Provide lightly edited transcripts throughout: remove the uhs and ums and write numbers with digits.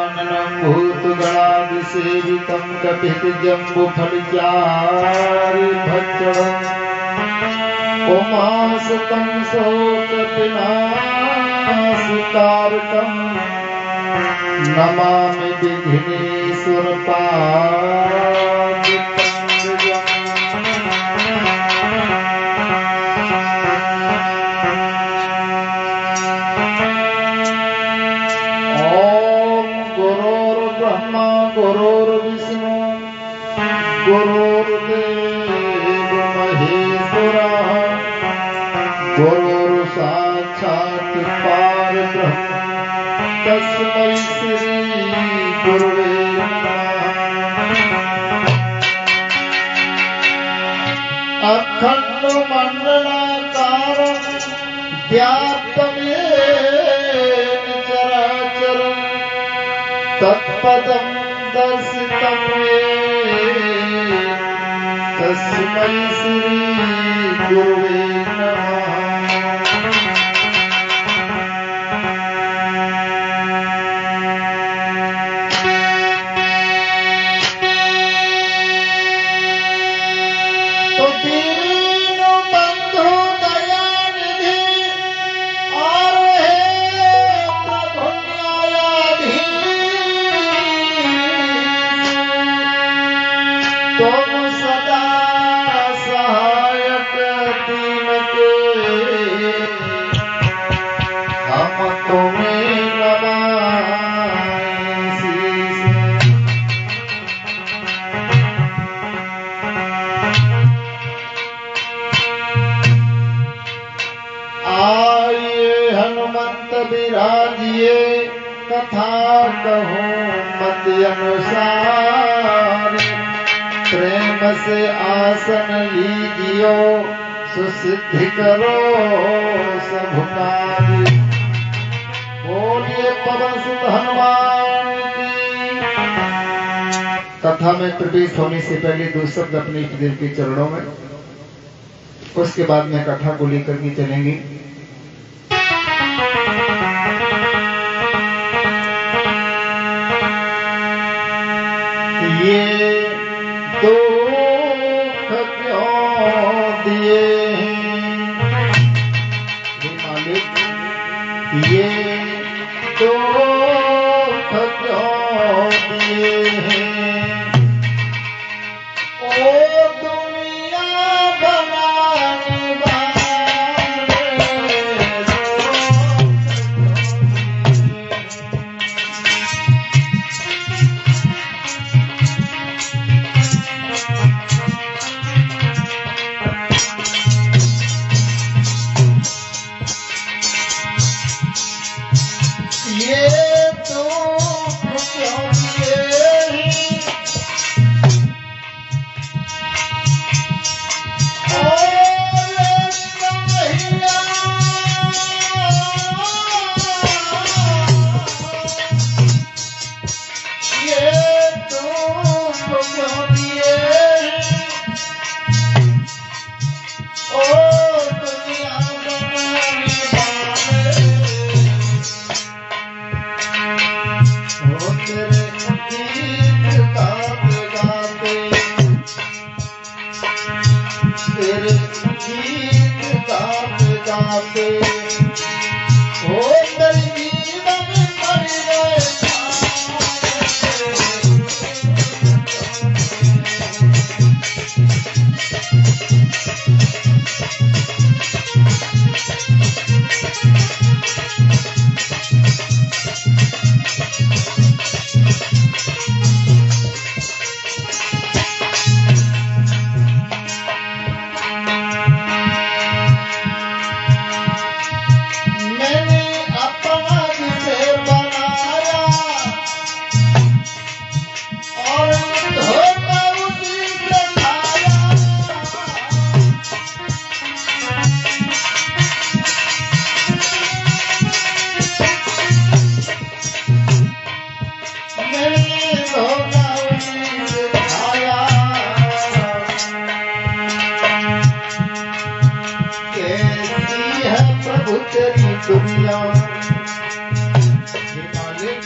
गजाननं भूतगणादिसेवितं कपितजम्बुफलचारिभक्षणम् उमासुतं शोकविनाशकारकं नमामि विघ्नेश्वरपादितंजयम्। ओम गुरुर्ब्रह्मा गुरुर्विष्णु गुरुर्देव महेश्वरः गुरुर् साक्षात् परब्रह्म तस्मै श्री गुरुवे नमः। अखंड मंडलाकारं व्याप्तं येन चराचरं तत्पदं दर्शितं येन तस्मै श्री गुरुवे नमः। तो दीन बंधु दयानिधि और हे प्रभु न्यायाधीश, तुम सदा सहायक दीन के, हम तुम्हें नवाएं शीश। आइए हनुमंत विराजिए, कथा कहो मत अनुसार, प्रेम से आसन लीजियो, सुसिद्धि करो सब कार्य। बोलिए पवन सुत हनुमान की। कथा में प्रवेश होने से पहले दो शब्द अपने इष्ट देव के चरणों में, उसके बाद में कथा को लेकर के चलेंगे। ये दुख क्यों दिए हे मालिक, ये दुख क्यों दिए हैं, ओ दुनिया बनाने ये तो क्यों दिए ओ कन्हैया, ये तो क्यों दिए ओ दुनिया बनाने वाले। तेरे गीत गाते गाते, तेरे गीत गाते गाते, ओ मेरे जीवन मर गए। मैंने अपना जिसे बनाया और धोखा उसी से खाया। मैंने धोखा उसी से खाया, कैसी है प्रभु तेरी दुनिया। हे मालिक,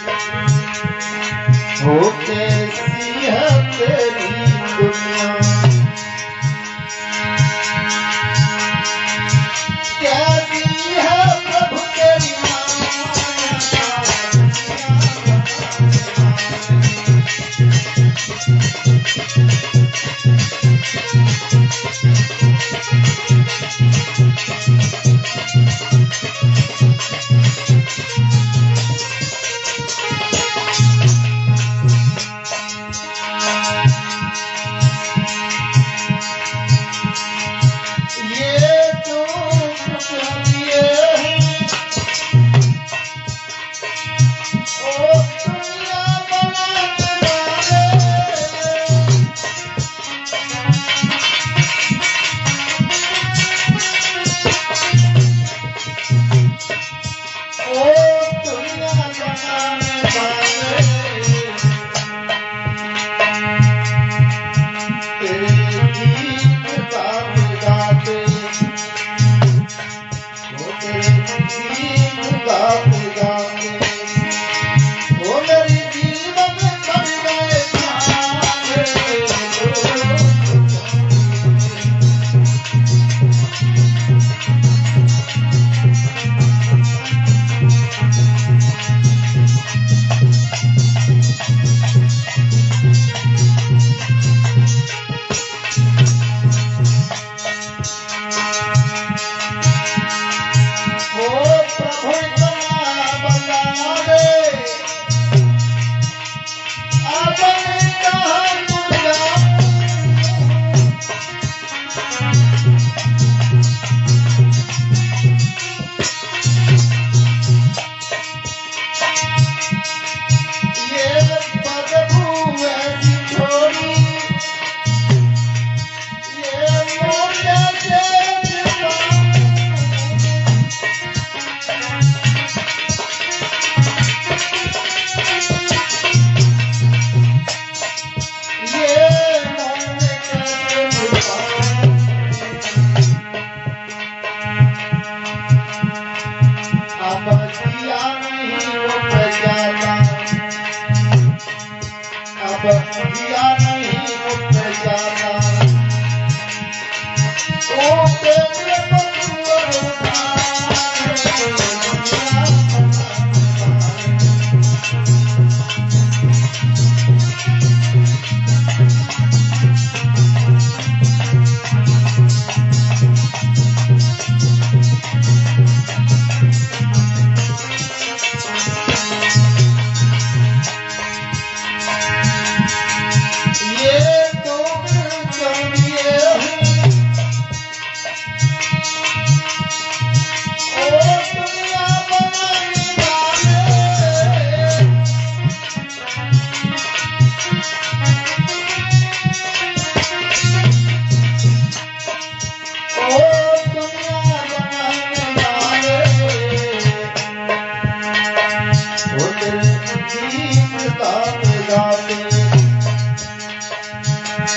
दिया नहीं मुझे जाना ओ तेरे बंधुओं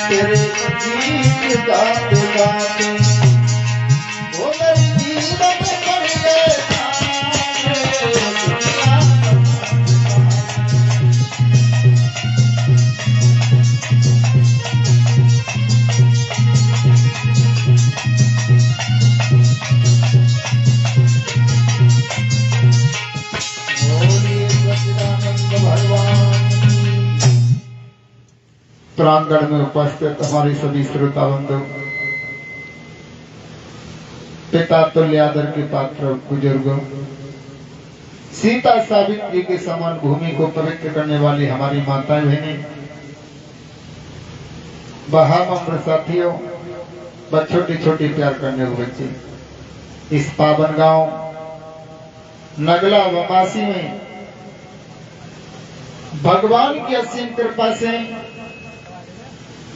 तेरे गीत गाते गाते वो मेरे जीवन में पड़ गए प्रांगण में उपस्थित हमारे सभी श्रोता बंधु, पिता तुल्य आदर के पात्र बुजुर्गों, सीता सावित्री के समान भूमि को पवित्र करने वाली हमारी माताएं बहनें, बहामम्र साथियों, व छोटी छोटी प्यार करने वाले बच्चे, इस पावन गांव नगला वमासी में भगवान की असीम कृपा से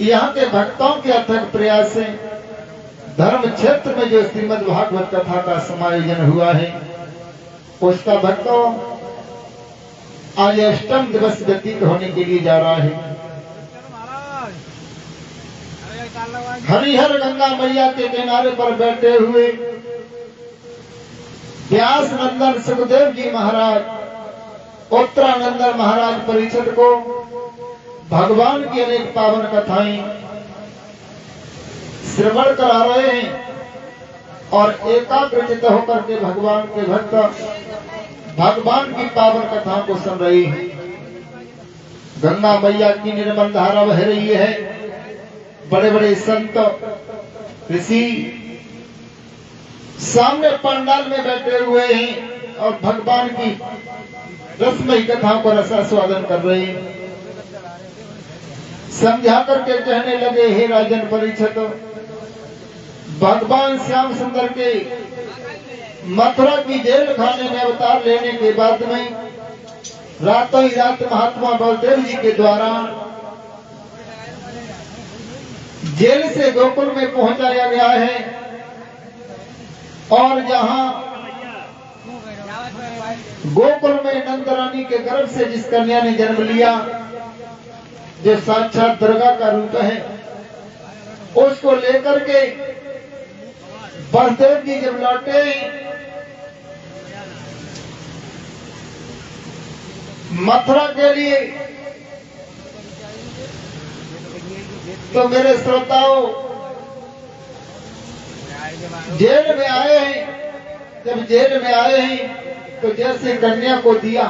यहाँ के भक्तों के अथक प्रयास से धर्म क्षेत्र में जो श्रीमद् भागवत कथा का समायोजन हुआ है, उसका भक्तों आज अष्टम दिवस व्यतीत होने के लिए जा रहा है। हरिहर गंगा मैया के किनारे पर बैठे हुए व्यास नंदन सुखदेव जी महाराज, उत्तरानंदन महाराज परीक्षित को भगवान की अनेक पावन कथाएं श्रवण करा रहे हैं और एकाग्रचित होकर के भगवान के भक्त भगवान की पावन कथाओं को सुन रहे हैं। गंगा मैया की निर्मल धारा बह रही है। बड़े बड़े संत ऋषि सामने पंडाल में बैठे हुए हैं और भगवान की रसमयी कथाओं को रसास्वादन कर रहे हैं। समझा करके कहने लगे, हे राजन परीक्षित, भगवान श्याम सुंदर के मथुरा की जेल खाने में अवतार लेने के बाद में रातों ही रात महात्मा बलदेव जी के द्वारा जेल से गोकुल में पहुंचाया गया है और जहां गोकुल में नंदरानी के गर्भ से जिस कन्या ने जन्म लिया, जो साक्षात दुर्गा का रूप है, उसको लेकर के बलदेव जी जब लौटे, मथुरा के लिए, तो मेरे श्रोताओं जेल में आए हैं। जब जेल में आए हैं तो जैसे कन्या को दिया,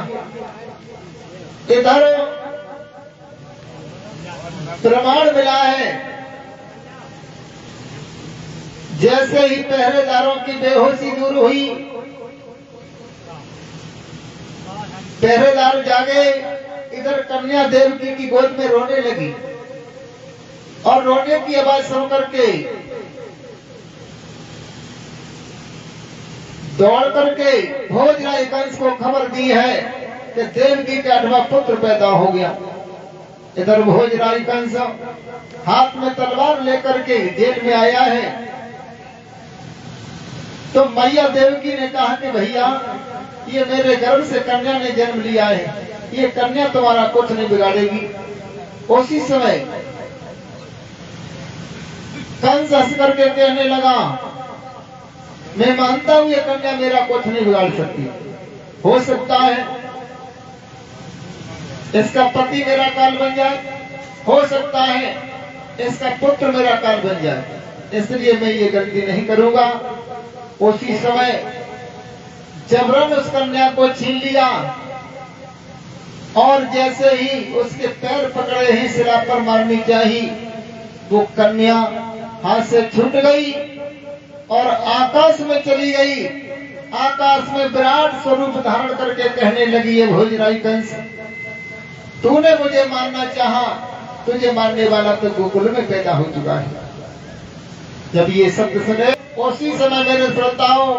इधर प्रमाण मिला है, जैसे ही पहरेदारों की बेहोशी दूर हुई, पहरेदार जागे, इधर कन्या देवकी की गोद में रोने लगी और रोने की आवाज सुनकर के दौड़ करके भोजराज कंस को खबर दी है कि देवकी का 8वां पुत्र पैदा हो गया। इधर भोजराज कंस हाथ में तलवार लेकर के जेल में आया है। तो मैया देवकी ने कहा कि भैया, ये मेरे गर्भ से कन्या ने जन्म लिया है, ये कन्या तुम्हारा कुछ नहीं बिगाड़ेगी। उसी समय कंस हंस करके कहने लगा, मैं मानता हूं ये कन्या मेरा कुछ नहीं बिगाड़ सकती। हो सकता है इसका पति मेरा काल बन जाए, हो सकता है इसका पुत्र मेरा काल बन जाए, इसलिए मैं ये गलती नहीं करूंगा। उसी समय जबरन उस कन्या को छीन लिया और जैसे ही उसके पैर पकड़े ही सिरा पर मारनी चाहिए, वो कन्या हाथ से छूट गई और आकाश में चली गई। आकाश में विराट स्वरूप धारण करके कहने लगी, ये भोजराई कंस, तूने मुझे मारना चाहा, तुझे मारने वाला तो गोकुल में पैदा हो चुका है। जब ये शब्द सुने उसी समय मेरे श्रोताओं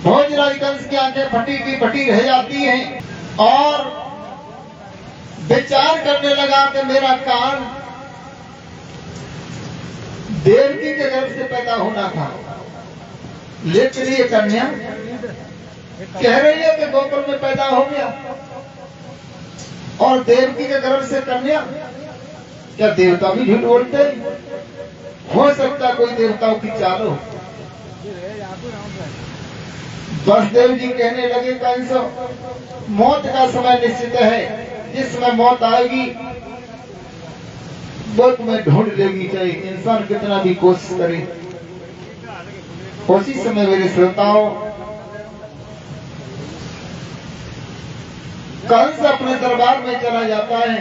भोजराज कंस की आंखें फटी की फटी रह जाती हैं और विचार करने लगा कि मेरा कान देवकी के गर्भ से पैदा होना था, लेकिन ये कन्या कह रही है कि गोकुल में पैदा हो गया और देवकी के गर्भ से कन्या। क्या देवता भी झूठ बोलते? हो सकता कोई देवताओं की चाल हो। वसुदेव जी कहने लगे, कंस, मौत का समय निश्चित है, जिस समय मौत आएगी वो तुम्हें ढूंढ लेगी, चाहे इंसान कितना भी कोशिश करे। उसी समय मेरे श्रोताओं कंस अपने दरबार में चला जाता है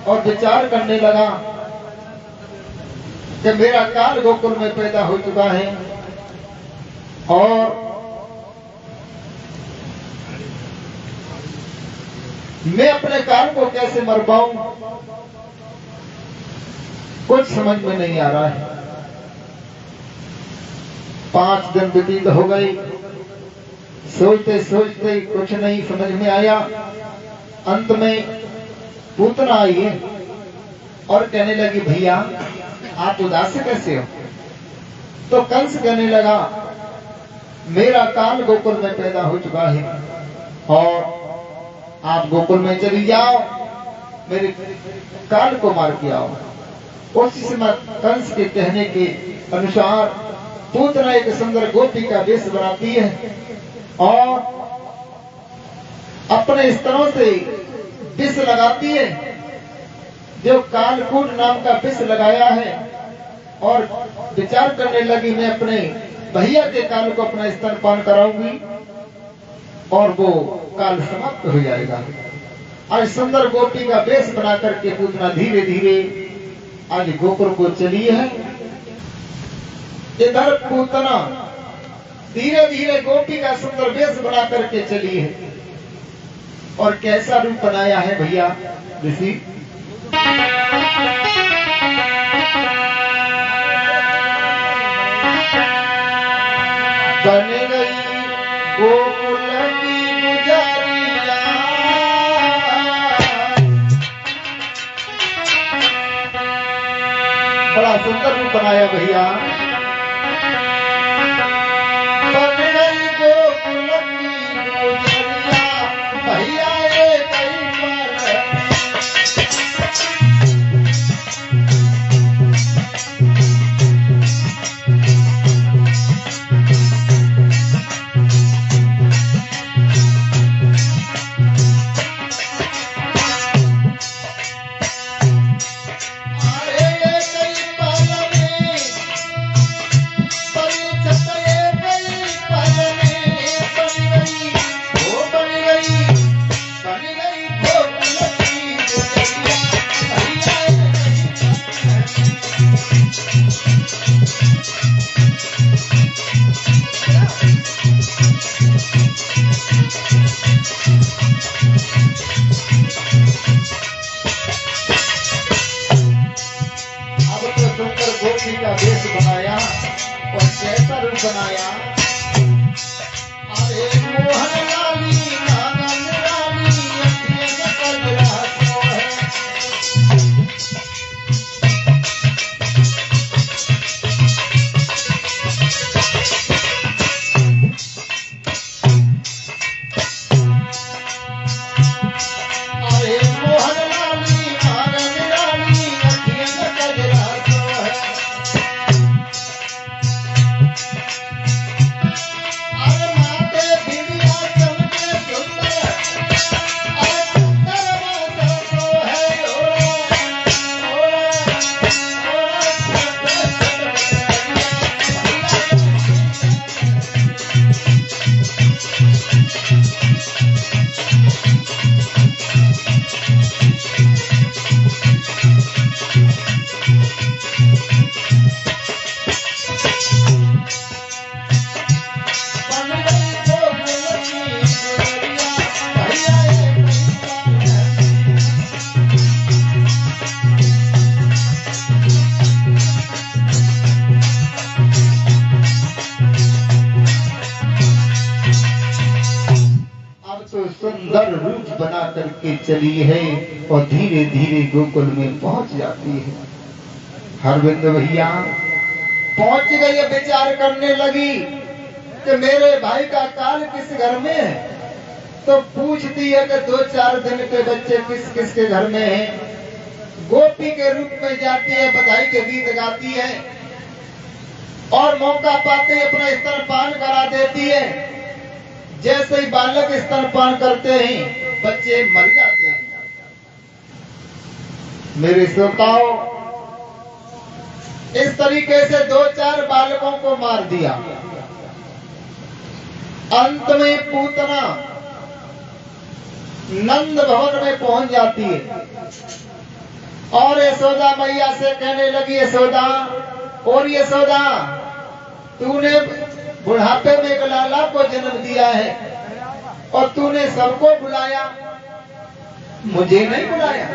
और विचार करने लगा कि मेरा काल गोकुल में पैदा हो चुका है और मैं अपने काल को कैसे मर पाऊं, कुछ समझ में नहीं आ रहा है। 5 दिन व्यतीत हो गए, सोचते सोचते कुछ नहीं समझ में आया। अंत में पूतना आई है और कहने लगी, भैया आप उदास कैसे हो? तो कंस कहने लगा, मेरा काल गोकुल में पैदा हो चुका है और आप गोकुल में चली जाओ, मेरे काल को मार के आओ। उसी समय कंस के कहने के अनुसार पूतना एक सुंदर गोपी का वेश बनाती है और अपने स्तनों से विष लगाती है, जो कालकूट नाम का विष लगाया है, और विचार करने लगी, मैं अपने भैया के काल को अपना स्तनपान कराऊंगी और वो काल समाप्त हो जाएगा। आज सुंदर गोपी का वेश बना करके पूतना धीरे धीरे आज गोकुल को चली है। इधर पूतना धीरे धीरे गोपी का सुंदर वेश बना करके चली है और कैसा रूप बनाया है भैया ऋषि। बन गई गोकुल की गुजारिया, बड़ा सुंदर रूप बनाया भैया। बन गई गोकुल की गुजारिया, भैया ये कई बार गोपी का वेश बनाया और कैसा रूप बनाया। अरे मोहन लाली नागन रानी अखियाँ कल रातों है। अरे मोहन लाली नागन रानी अखियाँ कल रातों है। करके चली है और धीरे धीरे गोकुल में पहुंच जाती है। हरविंद भैया पहुंच गई, विचार करने लगी कि मेरे भाई का काल किस घर में है। तो पूछती है कि 2-4 दिन के बच्चे किस किस के घर में हैं। गोपी के रूप में जाती है, बधाई के गीत गाती है और मौका पाते ही अपना स्तनपान करा देती है। जैसे ही बालक स्तनपान करते हैं बच्चे मर जाते हैं। मेरे श्रोताओं, इस तरीके से 2-4 बालकों को मार दिया। अंत में पूतना नंद भवन में पहुंच जाती है और यशोदा मैया से कहने लगी, यशोदा और यशोदा, तूने बुढ़ापे में एक लाला को जन्म दिया है और तूने सबको बुलाया, मुझे नहीं बुलाया।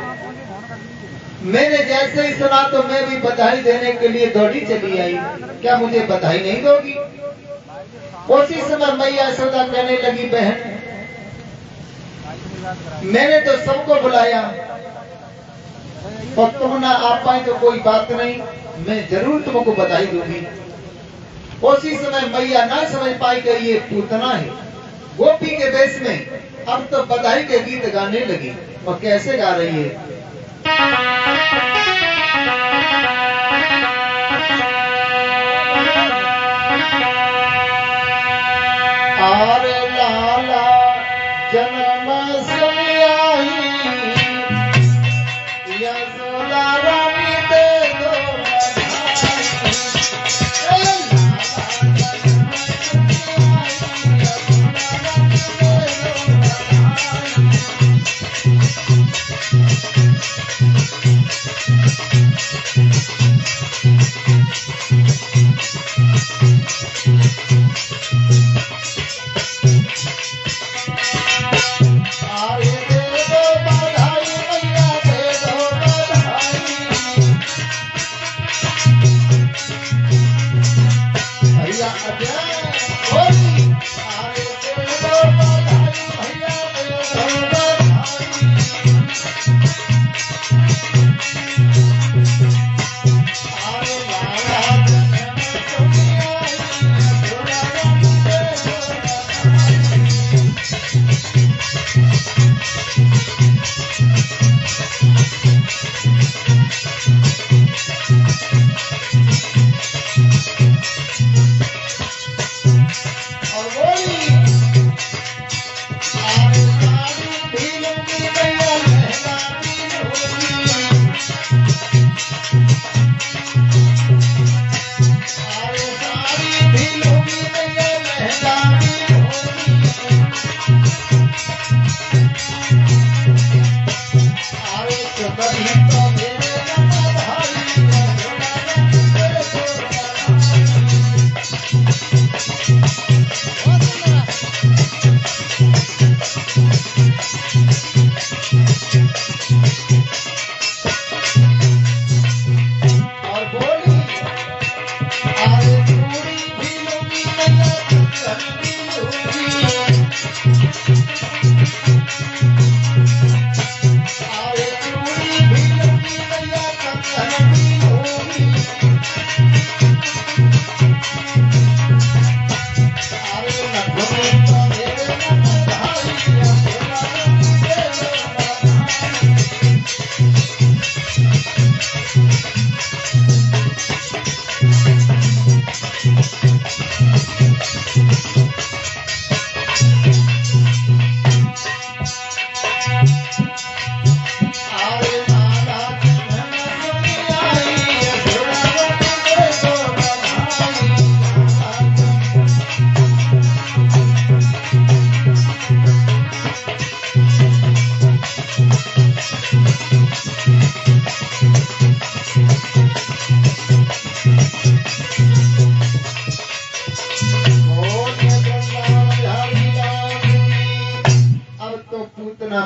मैंने जैसे ही सुना तो मैं भी बधाई देने के लिए दौड़ी चली आई, क्या मुझे बधाई नहीं दोगी? उसी समय मैया यशोदा कहने लगी, बहन मैंने तो सबको बुलाया और तुम ना आ पाए तो कोई बात नहीं, मैं जरूर तुमको बधाई दूंगी। उसी समय मैया ना समझ पाई कि ये पूतना है, गोपी के वेश में अब तो बधाई के गीत गाने लगी। और कैसे गा रही है? आरे लाला जन्म से आई, यशोदा रानी दे दो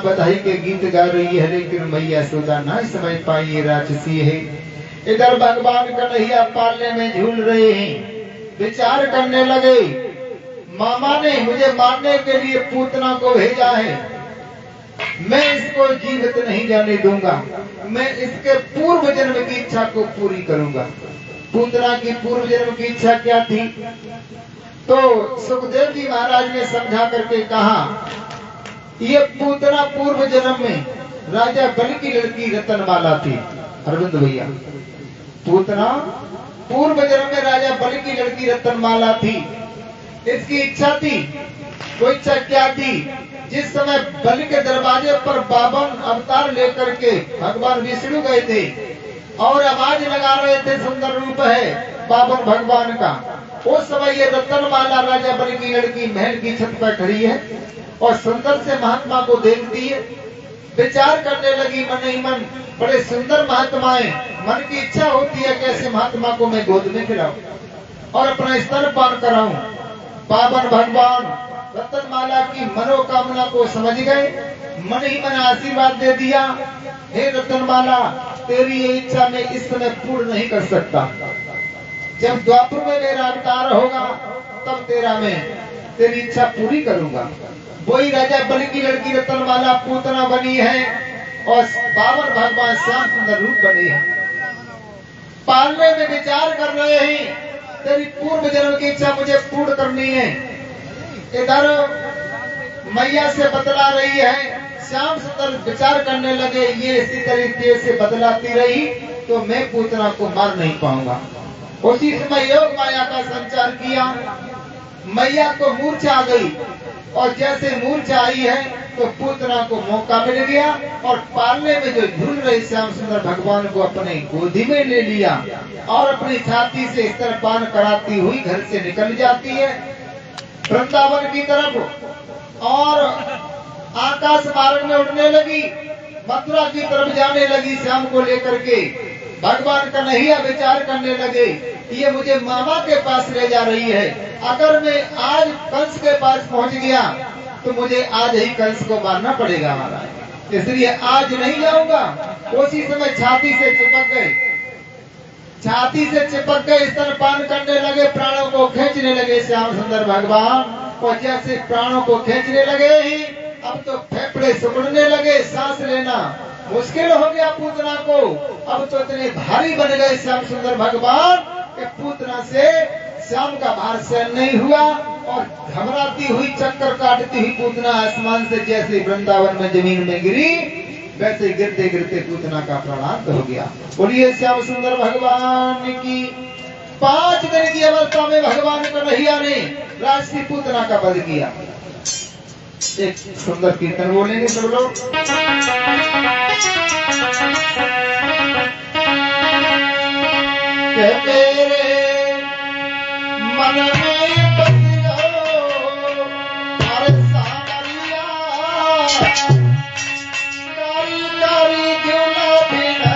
बधाई के गीत गा रही है, लेकिन मैया यशोदा ना समझ पाई ये राक्षसी है। इधर भगवान कन्हैया पालने में झूल रहे हैं, विचार करने लगे, मामा ने मुझे मारने के लिए पूतना को भेजा है, मैं इसको जीवित नहीं जाने दूंगा, मैं इसके पूर्व जन्म की इच्छा को पूरी करूंगा। पूतना की पूर्व जन्म की इच्छा क्या थी? तो सुखदेव जी महाराज ने समझा करके कहा, ये पूतना पूर्व जन्म में राजा बलि की लड़की रतनमाला थी। अरविंद भैया, पूतना पूर्व जन्म में राजा बलि की लड़की रतनमाला थी। इसकी इच्छा थी। वो इच्छा क्या थी? जिस समय बलि के दरवाजे पर 52 अवतार लेकर के भगवान विष्णु गए थे और आवाज लगा रहे थे, सुंदर रूप है 52 भगवान का, उस समय ये रतनमाला राजा बलि की लड़की महल की छत पर खड़ी है और सुंदर से महात्मा को देखती है। विचार करने लगी मन ही मन, बड़े सुंदर महात्माएं, मन की इच्छा होती है कि ऐसे महात्मा को मैं गोद में खिलाऊं और अपना स्तनपान कराऊं। 52 भगवान रतनमाला की मनोकामना को समझ गए, मन ही मन आशीर्वाद दे दिया, हे रतनमाला, तेरी ये इच्छा मैं इस समय पूर्ण नहीं कर सकता। जब द्वापर में मेरा अवतार होगा तब तेरी इच्छा पूरी करूंगा। वही राजा बलि की लड़की रतनमाला पूतना बनी है और 52 भगवान श्याम सुंदर रूप बने हैं। पालने में विचार कर रहे हैं, तेरी पूर्व जन्म की इच्छा मुझे पूर्ण करनी है। इधर मैया से बतला रही है, श्याम सुंदर विचार करने लगे, ये इसी तरीके से बतलाती रही तो मैं पूतना को मार नहीं पाऊंगा। उसी समय योग माया का संचार किया, मैया को मूर्छा आ गई और जैसे मूर्छा आई है तो पूतना को मौका मिल गया और पालने में जो झूल रही श्याम सुंदर भगवान को अपने गोदी में ले लिया और अपनी छाती से स्तनपान कराती हुई घर से निकल जाती है वृंदावन की तरफ और आकाश मार्ग में उड़ने लगी, मथुरा की तरफ जाने लगी। श्याम को लेकर के भगवान कन्हैया विचार करने लगे, ये मुझे मामा के पास ले जा रही है, अगर मैं आज कंस के पास पहुंच गया तो मुझे आज ही कंस को मारना पड़ेगा महाराज, इसलिए आज नहीं जाऊंगा। उसी समय छाती से चिपक गए, स्तनपान करने लगे, प्राणों को खींचने लगे श्याम सुंदर भगवान। और जैसे प्राणों को खींचने लगे ही अब तो फेफड़े सिकुड़ने लगे, सांस लेना मुश्किल हो गया पूतना को। अब तो इतने भारी बन गए श्याम सुंदर भगवान कि पूतना से श्याम का भार सहन नहीं हुआ और घबराती हुई चक्कर काटती हुई पूतना आसमान से जैसे वृंदावन में जमीन में गिरी, वैसे गिरते गिरते पूतना का प्राणांत हो गया। बोलिए श्याम सुंदर भगवान की। 5 दिन की अवस्था में भगवान कन्हैया ने राष्ट्री पूतना का वध किया। एक सुंदर कीर्तन बोलेंगे सब लोग। मेरे मन में बदलो हर सावरिया, कारी कारी क्यों ना बिना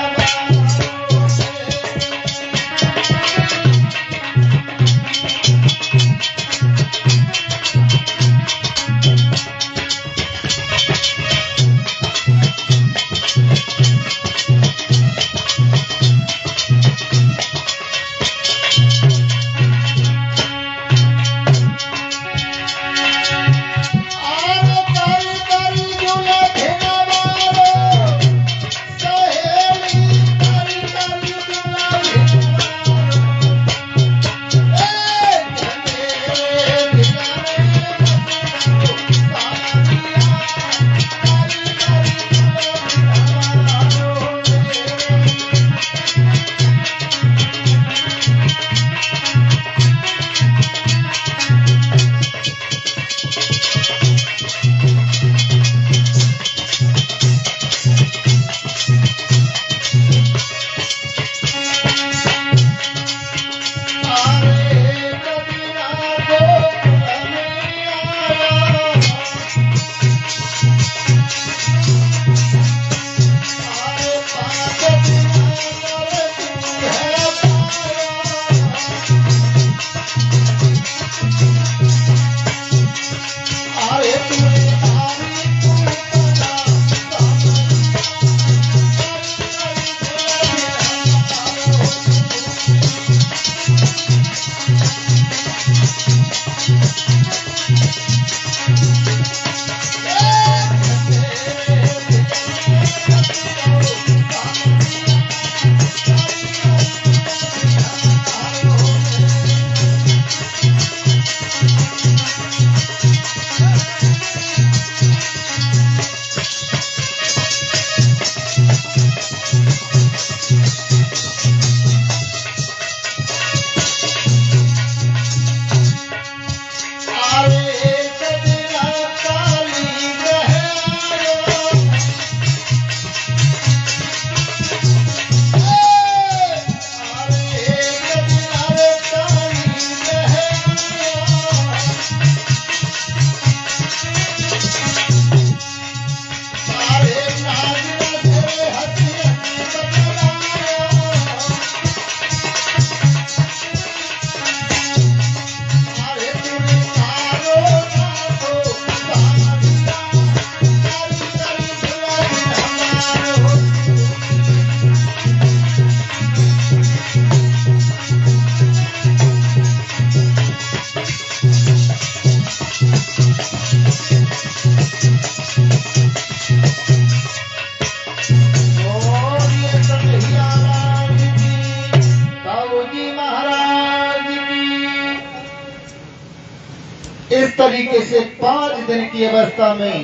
तरीके से 5 दिन की अवस्था में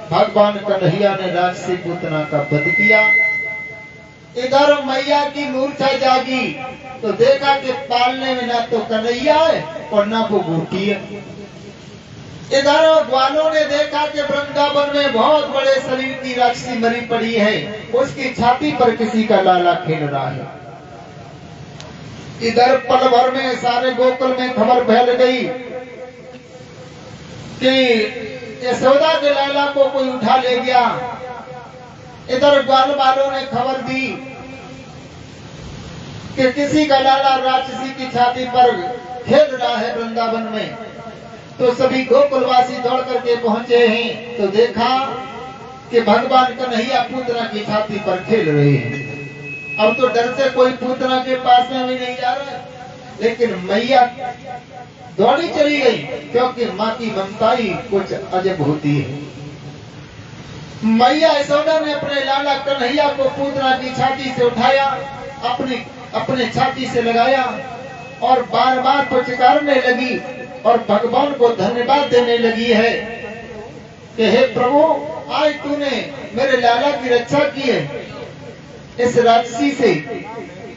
भगवान कन्हैया ने राक्षसी पूतना का वध किया। इधर मैया की मूर्छा जागी तो देखा कि पालने में ना तो कन्हैया है और ना वो गोपी है। इधर ग्वालों ने देखा कि वृंदावन में बहुत बड़े शरीर की राक्षसी मरी पड़ी है, उसकी छाती पर किसी का लाला खेल रहा है। इधर पल भर में सारे गोकुल में खबर फैल गई कि यशोदा के लाला को कोई उठा ले गया। इधर ग्वाल वालों ने खबर दी कि किसी का लाला राक्षसी की छाती पर खेल रहा है वृंदावन में। तो सभी गोकुलवासी दौड़ करके पहुंचे हैं तो देखा कि भगवान कन्हैया पूतना की छाती पर खेल रहे हैं। अब तो डर से कोई पूतना के पास में भी नहीं जा रहा, लेकिन मैया दौड़ी चली गई, क्योंकि माँ की ममता ही कुछ अजब होती है। मैया यशोदा ने अपने लाला कन्हैया को पूतना की छाती से उठाया, अपने छाती से लगाया और बार बार पुचकारने लगी और भगवान को धन्यवाद देने लगी है कि हे प्रभु, आज तूने मेरे लाला की रक्षा की है इस राक्षसी से।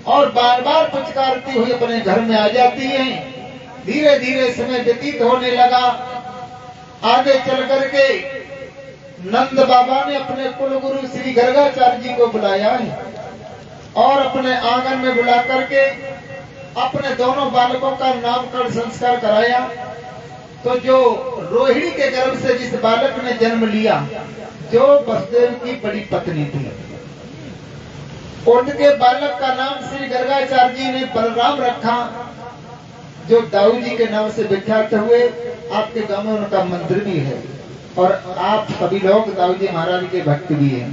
और बार बार पुचकारती हुई अपने घर में आ जाती है। धीरे धीरे समय व्यतीत होने लगा। आगे चल करके नंद बाबा ने अपने कुलगुरु श्री गर्गाचार्य जी को बुलाया है और अपने आंगन में बुला करके अपने दोनों बालकों का नामकरण संस्कार कराया। तो जो रोहिणी के गर्भ से जिस बालक ने जन्म लिया, जो वसुदेव की बड़ी पत्नी थी, उनके बालक का नाम श्री गर्गाचार्य जी ने बलराम रखा, जो दाऊ जी के नाम से विख्यात हुए। आपके गांव में उनका मंदिर भी है और आप सभी लोग दाऊ जी महाराज के भक्त भी हैं।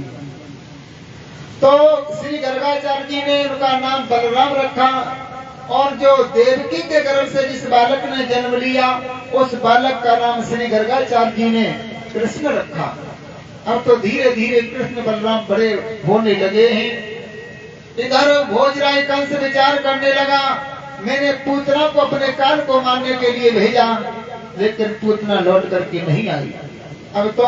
तो श्री गर्गाचार्य जी ने उनका नाम बलराम रखा और जो देवकी के गर्भ से जिस बालक ने जन्म लिया, उस बालक का नाम श्री गर्गाचार्य जी ने कृष्ण रखा। अब तो धीरे धीरे कृष्ण बलराम बड़े होने लगे हैं। इधर भोजराय कंस विचार करने लगा, मैंने पूतना को अपने काल को मारने के लिए भेजा, लेकिन पूतना लौट करके नहीं आई। अब तो